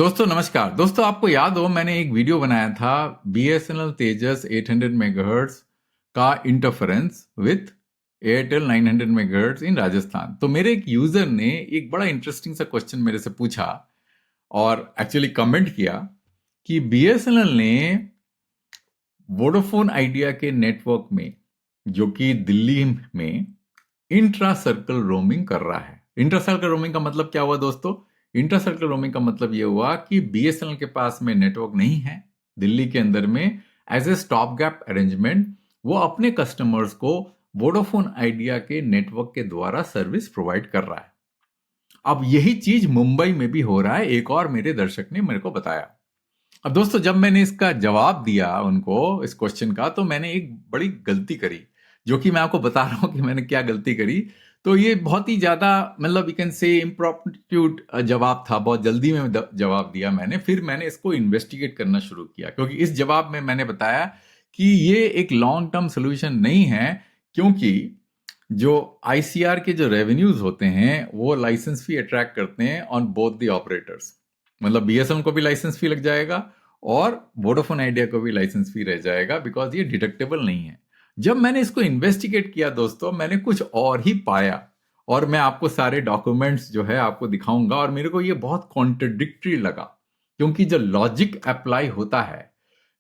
दोस्तों नमस्कार। दोस्तों आपको याद हो मैंने एक वीडियो बनाया था बीएसएनएल तेजस 800 मेगाहर्ट्ज का इंटरफेरेंस विथ एयरटेल 900 मेगाहर्ट्ज इन राजस्थान। तो मेरे एक यूजर ने एक बड़ा इंटरेस्टिंग सा क्वेश्चन मेरे से पूछा और एक्चुअली कमेंट किया कि बीएसएनएल ने वोडाफोन आइडिया के नेटवर्क में, जो कि दिल्ली में इंट्रा सर्कल रोमिंग कर रहा है। इंट्रा सर्कल रोमिंग का मतलब क्या हुआ दोस्तों? इंट्रा सर्कल रोमिंग का मतलब ये हुआ कि बीएसएनएल के पास में नेटवर्क नहीं है दिल्ली के अंदर में, as a stop gap arrangement वो अपने कस्टमर्स को वोडाफोन आइडिया के नेटवर्क के द्वारा सर्विस प्रोवाइड कर रहा है। अब यही चीज मुंबई में भी हो रहा है, एक और मेरे दर्शक ने मेरे को बताया। अब दोस्तों जब मैंने इसका जवाब दिया उनको इस क्वेश्चन का, तो मैंने एक बड़ी गलती करी, जो कि मैं आपको बता रहा हूं कि मैंने क्या गलती करी। तो ये बहुत ही ज्यादा मतलब यू कैन से इम्प्रॉम्प्ट्यूट जवाब था, बहुत जल्दी में जवाब दिया मैंने। फिर मैंने इसको इन्वेस्टिगेट करना शुरू किया, क्योंकि इस जवाब में मैंने बताया कि ये एक लॉन्ग टर्म सोल्यूशन नहीं है, क्योंकि जो आईसीआर के जो रेवेन्यूज होते हैं वो लाइसेंस फी अट्रैक्ट करते हैं ऑन बोथ द ऑपरेटर्स। मतलब बीएसएनएल को भी लाइसेंस फी लग जाएगा और वोडाफोन आइडिया को भी लाइसेंस फी रह जाएगा, बिकॉज ये डिडक्टेबल नहीं है। जब मैंने इसको इन्वेस्टिगेट किया दोस्तों, मैंने कुछ और ही पाया, और मैं आपको सारे डॉक्यूमेंट्स जो है आपको दिखाऊंगा। और मेरे को ये बहुत कॉन्ट्रडिक्टरी लगा, क्योंकि जो लॉजिक अप्लाई होता है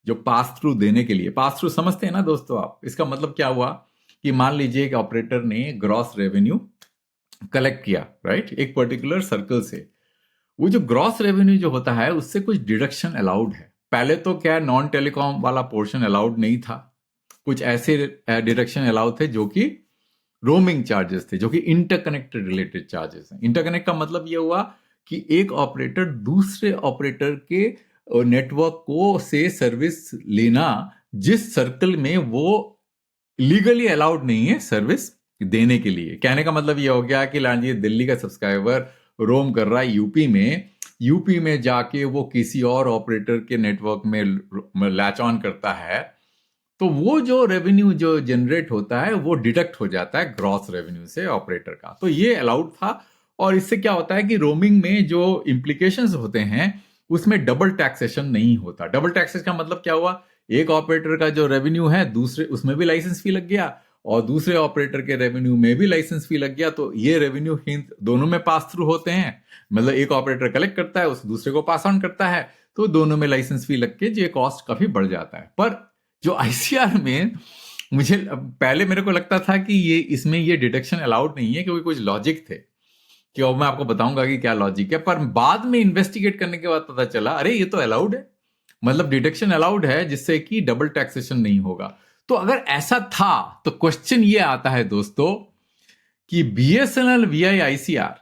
जो पास थ्रू देने के लिए, पास थ्रू समझते हैं ना दोस्तों आप? इसका मतलब क्या हुआ कि मान लीजिए एक ऑपरेटर ने ग्रॉस रेवेन्यू कलेक्ट किया, राइट, एक पर्टिकुलर सर्कल से। वो जो ग्रॉस रेवेन्यू जो होता है उससे कुछ डिडक्शन अलाउड है। पहले तो क्या नॉन टेलीकॉम वाला पोर्शन अलाउड नहीं था, कुछ ऐसे डिडक्शन अलाउड थे जो कि रोमिंग चार्जेस थे, जो कि इंटरकनेक्टेड रिलेटेड चार्जेस हैं। इंटरकनेक्ट का मतलब ये हुआ कि एक ऑपरेटर दूसरे ऑपरेटर के नेटवर्क को से सर्विस लेना जिस सर्कल में वो लीगली अलाउड नहीं है सर्विस देने के लिए। कहने का मतलब ये हो गया कि लांजी दिल्ली का सब्सक्राइबर रोम कर रहा है यूपी में जाके वो किसी और ऑपरेटर के नेटवर्क में लैच ऑन करता है, तो वो जो रेवेन्यू जो जनरेट होता है वो डिडक्ट हो जाता है ग्रॉस रेवेन्यू से ऑपरेटर का। तो ये अलाउड था। और इससे क्या होता है कि रोमिंग में जो इंप्लीकेशंस होते हैं उसमें डबल टैक्सेशन नहीं होता। डबल टैक्सेशन का मतलब क्या हुआ? एक ऑपरेटर का जो रेवेन्यू है दूसरे उसमें भी लाइसेंस फी लग गया, और दूसरे ऑपरेटर के रेवेन्यू में भी लाइसेंस फी लग गया। तो ये रेवेन्यू दोनों में पास थ्रू होते हैं। मतलब एक ऑपरेटर कलेक्ट करता है, उस दूसरे को पास ऑन करता है, तो दोनों में लाइसेंस फी लग के ये कॉस्ट काफी बढ़ जाता है। पर जो आईसीआर में मुझे पहले मेरे को लगता था कि ये इसमें ये डिडक्शन अलाउड नहीं है, क्योंकि कुछ लॉजिक थे, कि अब मैं आपको बताऊंगा कि क्या लॉजिक है। पर बाद में इन्वेस्टिगेट करने के बाद पता चला अरे ये तो अलाउड है, मतलब डिडक्शन अलाउड है, जिससे कि डबल टैक्सेशन नहीं होगा। तो अगर ऐसा था तो क्वेश्चन ये आता है दोस्तों कि बीएसएनएल वीआई आईसीआर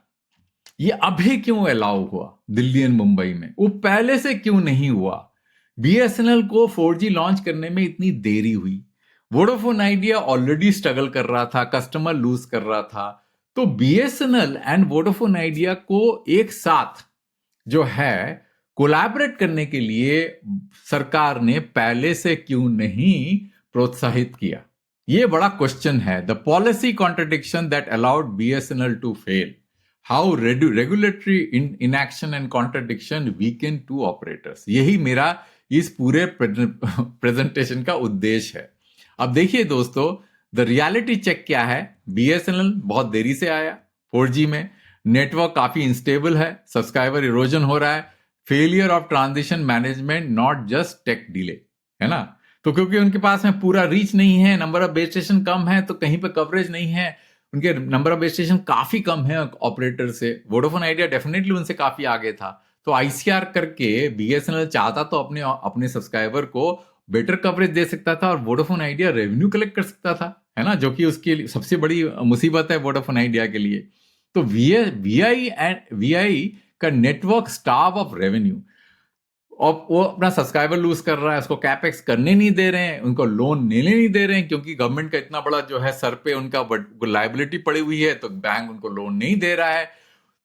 ये अभी क्यों अलाउ हुआ दिल्ली एंड मुंबई में, वो पहले से क्यों नहीं हुआ? बीएसएनएल को 4G लॉन्च करने में इतनी देरी हुई, वोडाफोन आइडिया ऑलरेडी स्ट्रगल कर रहा था, कस्टमर लूज कर रहा था। तो बीएसएनएल एंड वोडाफोन आइडिया को एक साथ जो है कोलैबोरेट करने के लिए सरकार ने पहले से क्यों नहीं प्रोत्साहित किया? ये बड़ा क्वेश्चन है। The policy contradiction that allowed BSNL to fail, how regulatory inaction and contradiction weaken to operators, यही मेरा इस पूरे प्रेजेंटेशन का उद्देश्य है। अब देखिए दोस्तों, द रियलिटी चेक क्या है? बीएसएनएल बहुत देरी से आया 4G में, नेटवर्क काफी इंस्टेबल है, सब्सक्राइबर इरोजन हो रहा है, failure of transition management, not just tech delay, है ना? तो क्योंकि उनके पास में पूरा रीच नहीं है, नंबर ऑफ बेस स्टेशन कम है, तो कहीं पे कवरेज नहीं है, उनके नंबर ऑफ बेस स्टेशन काफी कम है ऑपरेटर से। वोडाफोन आइडिया डेफिनेटली उनसे काफी आगे था। तो आईसीआर करके बीएसएनएल चाहता तो अपने सब्सक्राइबर को बेटर कवरेज दे सकता था और वोडाफोन आइडिया रेवेन्यू कलेक्ट कर सकता था, है ना, जो कि उसके लिए सबसे बड़ी मुसीबत है वोडाफोन आइडिया के लिए। तो वीआई का नेटवर्क स्टाफ ऑफ रेवेन्यू, और वो अपना सब्सक्राइबर लूज कर रहा है, उसको कैपेक्स करने नहीं दे रहे हैं, उनको लोन लेने नहीं दे रहे हैं, क्योंकि गवर्नमेंट का इतना बड़ा जो है सर पे उनका लाइबिलिटी पड़ी हुई है, तो बैंक उनको लोन नहीं दे रहा है।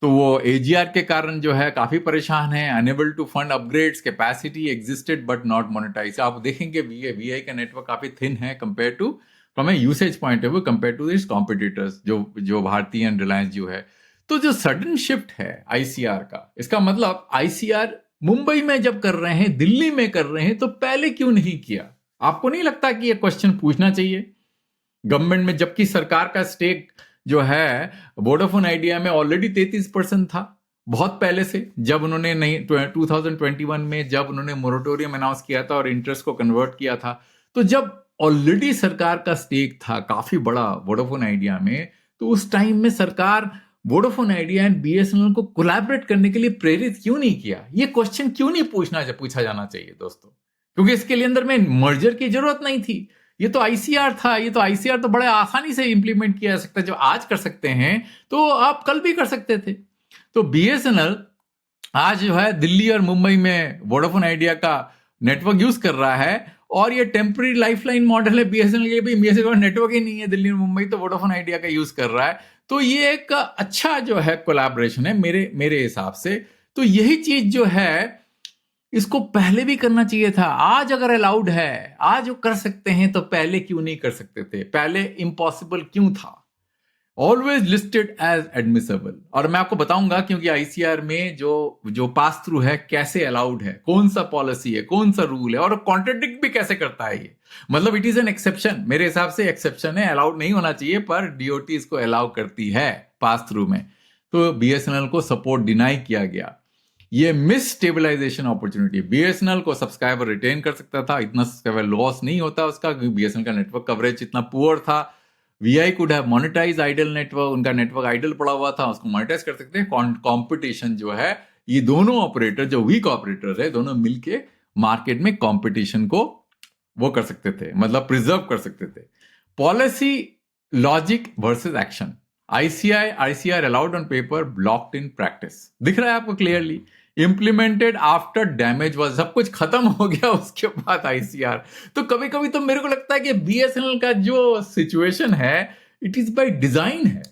तो वो एजीआर के कारण जो है काफी परेशान है, unable to fund upgrades, capacity existed but not monetize. आप देखेंगे वीआई का नेटवर्क काफी थिन है compare to, from a usage point of view, compare to this competitors जो भारती एंड रिलायंस जो है। तो जो सडन शिफ्ट है आईसीआर का, इसका मतलब आईसीआर मुंबई में जब कर रहे हैं, दिल्ली में कर रहे हैं, तो पहले क्यों नहीं किया? आपको नहीं लगता कि यह क्वेश्चन पूछना चाहिए गवर्नमेंट में, जबकि सरकार का स्टेक जो है वोडाफोन आइडिया में ऑलरेडी 33% था बहुत पहले से, जब उन्होंने नहीं 2021 में जब उन्होंने मोरेटोरियम अनाउंस किया था और इंटरेस्ट को कन्वर्ट किया था, तो जब ऑलरेडी सरकार का स्टेक था काफी बड़ा वोडाफोन आइडिया में, तो उस टाइम में सरकार वोडाफोन आइडिया एंड बीएसएनएल को कोलैबोरेट करने के लिए प्रेरित क्यों नहीं किया? ये क्वेश्चन क्यों नहीं पूछा जाना चाहिए दोस्तों? क्योंकि इसके लिए अंदर में मर्जर की जरूरत नहीं थी, ये तो आईसीआर था। ये तो आईसीआर तो बड़े आसानी से इंप्लीमेंट किया जा सकता है। जो आज कर सकते हैं तो आप कल भी कर सकते थे। तो बीएसएनएल आज जो है दिल्ली और मुंबई में वोडाफोन आइडिया का नेटवर्क यूज कर रहा है, और ये टेम्पररी लाइफलाइन मॉडल है बीएसएनएल के भी। बीएसएनएल नेटवर्क ही नहीं है दिल्ली और मुंबई, तो वोडाफोन आइडिया का यूज कर रहा है। तो ये एक अच्छा जो है कोलैबोरेशन है मेरे हिसाब से। तो यही चीज जो है इसको पहले भी करना चाहिए था। आज अगर अलाउड है, आज वो कर सकते हैं, तो पहले क्यों नहीं कर सकते थे? पहले इम्पॉसिबल क्यों था? Always listed as admissible. और मैं आपको बताऊंगा क्योंकि आईसीआर में जो पास थ्रू है कैसे अलाउड है, कौन सा पॉलिसी है, कौन सा रूल है, और कॉन्ट्रडिक्ट भी कैसे करता है ये। मतलब इट इज एन एक्सेप्शन, मेरे हिसाब से एक्सेप्शन है, अलाउड नहीं होना चाहिए, पर डीओटी इसको अलाउ करती है पास थ्रू में। तो बीएसएनएल को सपोर्ट डिनाई किया गया। ये मिस स्टेबलाइजेशन अपॉर्चुनिटी, बीएसएनएल को सब्सक्राइबर रिटेन कर सकता था, इतना सब्सक्राइबर लॉस नहीं होता उसका, क्योंकि बीएसएनएल का नेटवर्क कवरेज इतना पुअर था। Vi could have monetize idle network, उनका नेटवर्क आइडल पड़ा हुआ था, उसको मोनेटाइज कर सकते हैं। कंपटीशन जो है, ये दोनों ऑपरेटर जो वीक ऑपरेटर है, दोनों मिलके मार्केट में कंपटीशन को वो कर सकते थे, मतलब प्रिजर्व कर सकते थे। Policy logic versus action, ICR allowed on paper, blocked in practice. दिख रहा है आपको clearly? Implemented after damage was, सब कुछ खत्म हो गया उसके बाद आईसीआर। तो कभी कभी तो मेरे को लगता है कि बीएसएनएल का जो सिचुएशन है इट इज बाय डिजाइन है।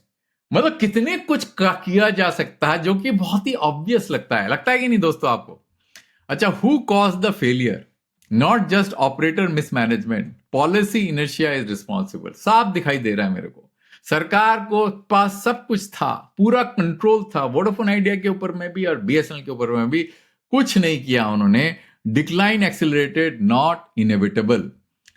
मतलब कितने कुछ किया जा सकता है जो कि बहुत ही ऑब्वियस लगता है कि नहीं दोस्तों आपको? अच्छा, who cause the failure? Not just operator mismanagement, policy inertia is responsible. साफ दिखाई दे रहा है मेरे को, सरकार को पास सब कुछ था, पूरा कंट्रोल था, वोडाफोन आइडिया के ऊपर में भी और बीएसएनएल के ऊपर में भी। कुछ नहीं किया उन्होंने। Decline accelerated, not inevitable.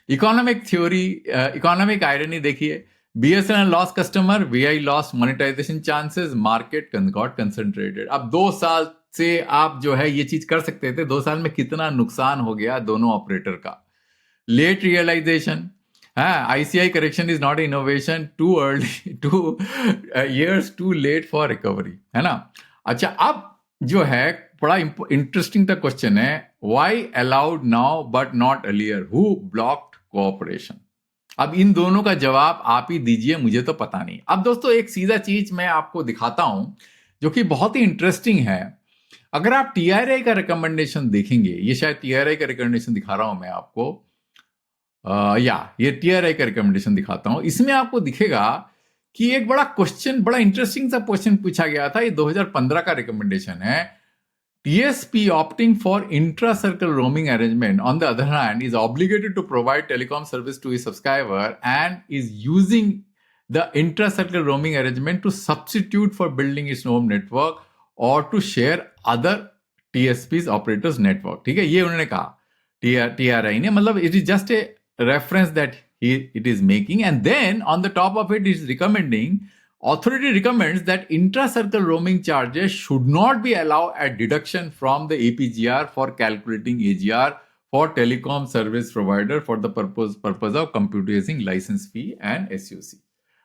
Economic theory, economic irony देखिए, BSNL loss customer, Vi loss monetisation chances, market got concentrated. अब 2 साल से आप जो है ये चीज कर सकते थे, 2 साल में कितना नुकसान हो गया दोनों ऑपरेटर का। Late realization, ICI correction is not innovation, too early, 2 years too late for recovery, है ना? अच्छा, अब जो है बड़ा इंटरेस्टिंग सा क्वेश्चन है, why allowed now but not earlier, who blocked cooperation? अब इन दोनों का जवाब आप ही दीजिए, मुझे तो पता नहीं। अब दोस्तों एक सीधा चीज मैं आपको दिखाता हूं जो कि बहुत ही इंटरेस्टिंग है। अगर आप TRI का रिकमेंडेशन देखेंगे, ये शायद TRI का रिकमेंडेशन दिखा रहा हूं मैं आपको, ये TRI का रिकमेंडेशन दिखाता हूं। इसमें आपको दिखेगा कि एक बड़ा इंटरेस्टिंग सा क्वेश्चन पूछा गया था। ये 2015 का रिकमेंडेशन है। TSP opting for intra-circle roaming arrangement, on the other hand, is obligated to provide telecom service to its subscriber and is using the intra-circle roaming arrangement to substitute for building its own network or to share other TSP's operators network। ठीक है, ये उन्होंने कहा TRI ने, मतलब it is just a reference that it is making, and then on the top of it is recommending, authority recommends that intra-circle roaming charges should not be allowed at deduction from the APGR for calculating AGR for telecom service provider for the purpose of computing license fee and SUC।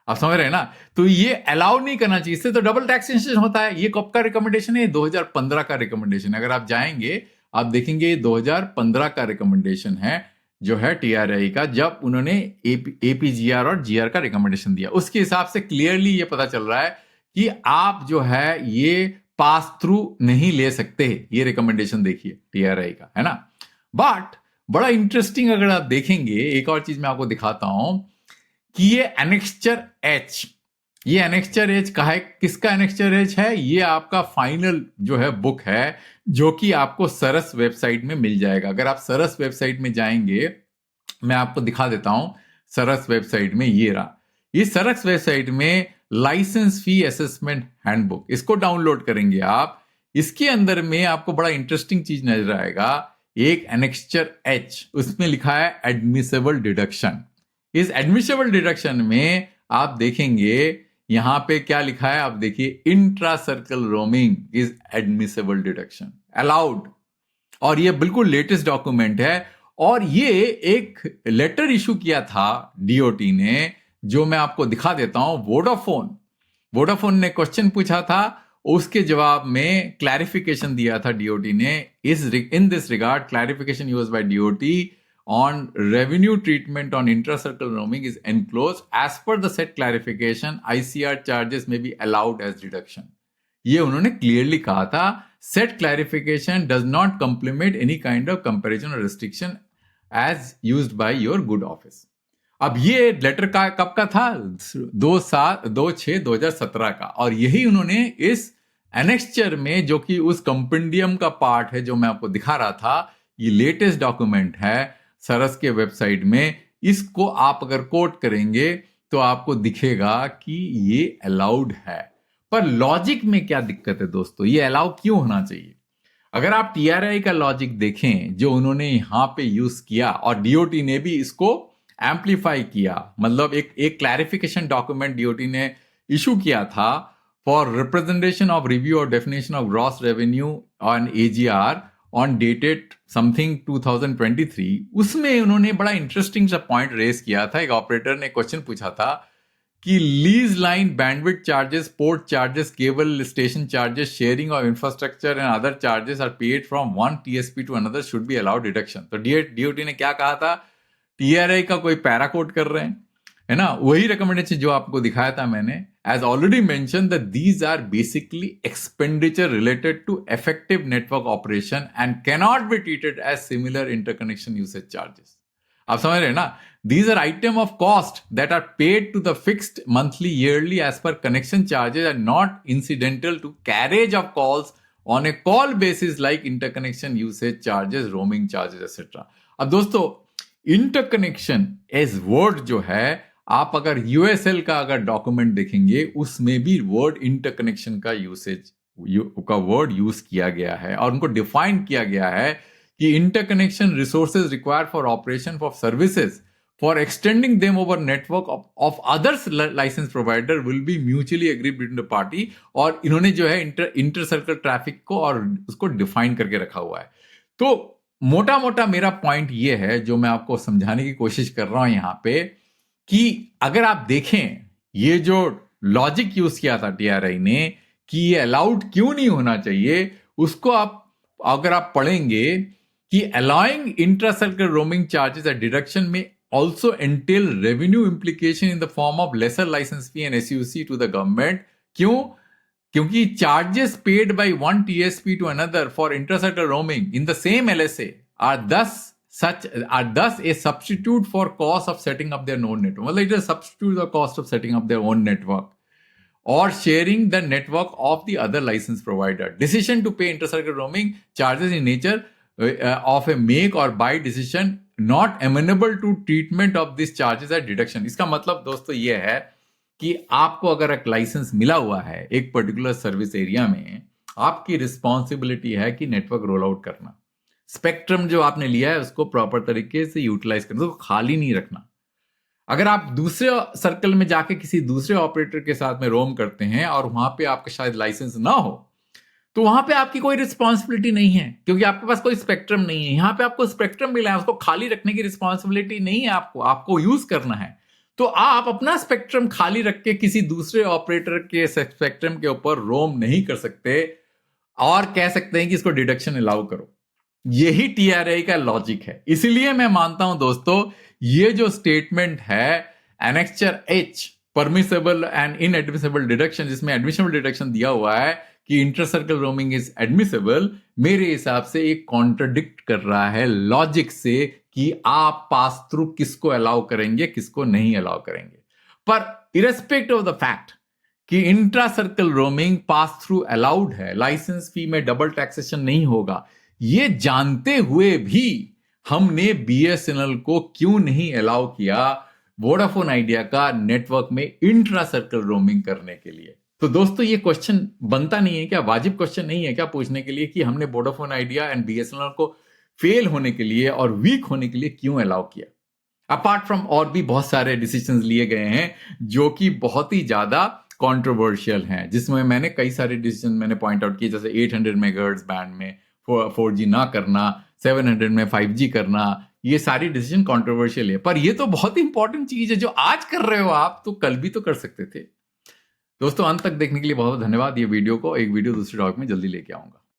आप समझ रहे हैं ना? तो ये allow नहीं करना चाहिए, इससे तो डबल टैक्सेशन होता है। ये कब का रिकमेंडेशन है? 2015 का रिकमेंडेशन। अगर आप जाएंगे आप देखेंगे 2015 का रिकमेंडेशन है जो है TRI का, जब उन्होंने APGR और GR का रिकमेंडेशन दिया। उसके हिसाब से क्लियरली ये पता चल रहा है कि आप जो है ये पास थ्रू नहीं ले सकते। ये रिकमेंडेशन देखिए TRI का, है ना? बट बड़ा इंटरेस्टिंग अगर आप देखेंगे, एक और चीज मैं आपको दिखाता हूं कि ये एनेक्स्चर H, ये एनेक्स्चर H का है। किसका एनेक्स्चर H है? ये आपका फाइनल जो है बुक है, जो कि आपको सरस वेबसाइट में मिल जाएगा। अगर आप सरस वेबसाइट में जाएंगे, मैं आपको दिखा देता हूं सरस वेबसाइट में, ये रहा। ये सरस वेबसाइट में लाइसेंस फी असेसमेंट हैंडबुक, इसको डाउनलोड करेंगे आप। इसके अंदर में आपको बड़ा इंटरेस्टिंग चीज नजर आएगा, एक एनेक्स्चर एच, उसमें लिखा है एडमिसेबल डिडक्शन। इस एडमिसेबल डिडक्शन में आप देखेंगे यहां पे क्या लिखा है, आप देखिए, intra circle roaming is admissible deduction, allowed. और ये बिल्कुल लेटेस्ट डॉक्यूमेंट है, और ये एक लेटर इशू किया था डीओटी ने, जो मैं आपको दिखा देता हूं। वोडाफोन ने क्वेश्चन पूछा था, उसके जवाब में क्लैरिफिकेशन दिया था डीओटी ने। In this regard clarification use by DOT on revenue treatment on intra-circle roaming is enclosed. As per the said clarification, ICR charges may be allowed as deduction. ये उन्होंने क्लियरली कहा था, said clarification does not complement any kind of comparison or restriction as used by your good office. अब ये letter का कब का था, 2/6/2017 का, और यही उन्होंने इस एनेक्स्चर में, जो कि उस कंपेंडियम का पार्ट है जो मैं आपको दिखा रहा था, ये लेटेस्ट डॉक्यूमेंट है सरस के वेबसाइट में, इसको आप अगर कोट करेंगे तो आपको दिखेगा कि ये अलाउड है। पर लॉजिक में क्या दिक्कत है दोस्तों, ये अलाउ क्यों होना चाहिए? अगर आप टीआरआई का लॉजिक देखें जो उन्होंने यहां पे यूज किया, और डीओटी ने भी इसको एम्पलीफाई किया, मतलब एक क्लैरिफिकेशन डॉक्यूमेंट डीओटी ने इशू किया था फॉर रिप्रेजेंटेशन ऑफ रिव्यू और definition of gross revenue on AGR on dated something 2023। उसमें उन्होंने बड़ा इंटरेस्टिंग सा पॉइंट रेस किया था। एक ऑपरेटर ने क्वेश्चन पूछा था कि lease line, bandwidth charges, port charges, cable station charges, sharing of infrastructure and other charges are paid from one TSP to another should be allowed deduction. तो DoT ने क्या कहा था, टीआरआई का कोई पैरा कोट कर रहे हैं, है ना, वही रिकमेंडेशन जो आपको दिखाया था मैंने। As already mentioned, that these are basically expenditure related to effective network operation and cannot be treated as similar interconnection usage charges. आप समझ रहे हैं ना? These are item of cost that are paid to the fixed monthly, yearly as per connection charges and not incidental to carriage of calls on a call basis like interconnection usage charges, roaming charges, etc. अब दोस्तों, interconnection as word जो है, आप अगर USL का अगर document देखेंगे, उसमें भी वर्ड इंटरकनेक्शन का वर्ड यूज किया गया है, और उनको डिफाइन किया गया है कि interconnection resources required for operation of services for extending them over network of others license provider will be mutually agreed between the party. और इन्होंने जो है इंटर सर्कल ट्रैफिक को और उसको डिफाइन करके रखा हुआ है। तो मोटा मोटा मेरा पॉइंट ये है, जो मैं आपको समझाने की कोशिश कर रहा हूं यहां पे, कि अगर आप देखें ये जो लॉजिक यूज किया था टीआरआई ने कि ये अलाउड क्यों नहीं होना चाहिए, उसको अगर आप पढ़ेंगे कि allowing intra circle roaming charges at deduction में also entail revenue implication in the form of lesser licence fee and SUC to the government. क्यों? क्योंकि charges paid by one TSP to another for intra circle roaming in the same LSA are thus a substitute for cost of setting up their own network. Well, it is a substitute the cost of setting up their own network or sharing the network of the other license provider. Decision to pay inter-circuit roaming charges in nature of a make or buy decision not amenable to treatment of these charges as deduction. इसका मतलब दोस्तों ये है कि आपको अगर एक licence मिला हुआ है एक पर्टिकुलर सर्विस एरिया में, आपकी रिस्पॉन्सिबिलिटी है कि नेटवर्क रोल आउट करना, स्पेक्ट्रम जो आपने लिया है उसको प्रॉपर तरीके से यूटिलाइज करना, उसको खाली नहीं रखना। अगर आप दूसरे सर्कल में जाके किसी दूसरे ऑपरेटर के साथ में रोम करते हैं और वहां पे आपका शायद लाइसेंस ना हो, तो वहां पे आपकी कोई रिस्पॉन्सिबिलिटी नहीं है, क्योंकि आपके पास कोई स्पेक्ट्रम नहीं है। यहां पे आपको स्पेक्ट्रम मिला है, उसको खाली रखने की रिस्पॉन्सिबिलिटी नहीं है, आपको यूज करना है। तो आप अपना स्पेक्ट्रम खाली रख के किसी दूसरे ऑपरेटर के स्पेक्ट्रम के ऊपर रोम नहीं कर सकते और कह सकते हैं कि इसको डिडक्शन अलाउ करो। यही टीआरआई का लॉजिक है। इसलिए मैं मानता हूं दोस्तों, ये जो स्टेटमेंट है annexure H, permissible and inadmissible deduction, जिसमें एडमिसेबल डिडक्शन दिया हुआ है कि inter circle roaming is admissible, मेरे हिसाब से एक कॉन्ट्रडिक्ट कर रहा है लॉजिक से कि आप पास थ्रू किसको अलाउ करेंगे, किसको नहीं अलाउ करेंगे। पर इरेस्पेक्टिव ऑफ द फैक्ट कि intra circle roaming pass through allowed है, लाइसेंस फी में डबल टैक्सेशन नहीं होगा, ये जानते हुए भी हमने बीएसएनएल को क्यों नहीं अलाउ किया वोडाफोन आइडिया का नेटवर्क में इंट्रा सर्कल रोमिंग करने के लिए? तो दोस्तों ये क्वेश्चन बनता नहीं है क्या, वाजिब क्वेश्चन नहीं है क्या पूछने के लिए कि हमने वोडाफोन आइडिया एंड बीएसएनएल को फेल होने के लिए और वीक होने के लिए क्यों अलाउ किया? अपार्ट फ्रॉम और भी बहुत सारे डिसीजंस लिए गए हैं जो कि बहुत ही ज्यादा कंट्रोवर्शियल हैं, जिसमें मैंने कई सारे डिसीजन मैंने पॉइंट आउट किए, जैसे 800 मेगाहर्ट्ज बैंड में 4G ना करना, 700 में 5G करना। ये सारी डिसीजन कंट्रोवर्शियल है, पर ये तो बहुत ही इंपॉर्टेंट चीज है जो आज कर रहे हो आप, तो कल भी तो कर सकते थे। दोस्तों अंत तक देखने के लिए बहुत धन्यवाद। ये वीडियो को एक वीडियो दूसरे टॉपिक में जल्दी लेके आऊंगा।